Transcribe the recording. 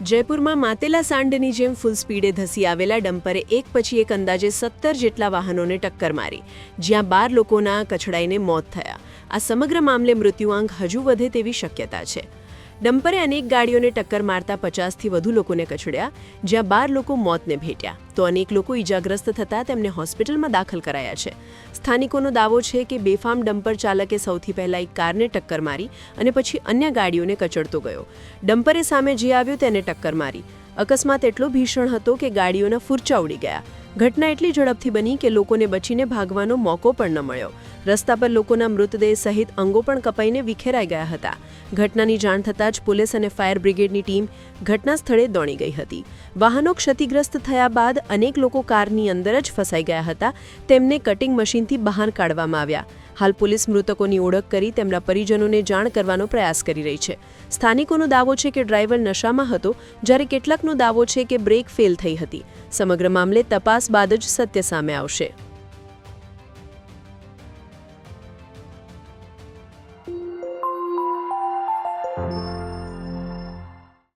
જયપુરમાં માતેલા સાંડની જેમ ફૂલ સ્પીડે ધસી આવેલા ડમ્પરે એક પછી એક અંદાજે 17 જેટલા વાહનોને ટક્કર મારી, જ્યાં 12 લોકોના કચડાઈને મોત થયા. આ સમગ્ર મામલે મૃત્યુઆંક હજુ વધે તેવી શક્યતા છે. ડમ્પરે અનેક ગાડીઓને ટક્કર મારતા 50થી વધુ લોકોને કચડ્યા, જ્યાં 12 લોકો મોતને ભેટ્યા, તો અનેક લોકો ઈજાગ્રસ્ત થતા તેમને હોસ્પિટલમાં દાખલ કરાયા છે. સ્થાનિકોનો દાવો છે કે બેફામ ડમ્પર ચાલકે સૌથી પહેલા એક કારને ટક્કર મારી અને પછી અન્ય ગાડીઓને કચડતો ગયો. ડમ્પરે સામે જે આવ્યું તેને ટક્કર મારી. અકસ્માત એટલો ભીષણ હતો કે ગાડીઓના ફૂરચા ઉડી ગયા. ઘટના એટલી ઝડપથી બની કે લોકોને બચીને ભાગવાનો મોકો પણ ન મળ્યો. રસ્તા પર લોકોના મૃતદેહ સહિત અંગો પણ કપાઈને વિખેરાઈ ગયા હતા. ઘટનાની જાણ થતાં જ પોલીસ અને ફાયર બ્રિગેડની ટીમ ઘટના સ્થળે દોડી ગઈ હતી. વાહનો ક્ષતિગ્રસ્ત થયા બાદ અનેક લોકો કારની અંદર જ ફસાઈ ગયા હતા. તેમને કટિંગ મશીનથી બહાર કાઢવામાં આવ્યા. હાલ પોલીસ મૃતકોની ઓળખ કરી તેમના પરિજનોને જાણ કરવાનો પ્રયાસ કરી રહી છે. સ્થાનિકોનો દાવો છે કે ડ્રાઈવર નશામાં હતો, જ્યારે કેટલાકનો દાવો છે કે બ્રેક ફેલ થઈ હતી. સમગ્ર મામલે તપાસ બાદ જ સત્ય સામે આવશે.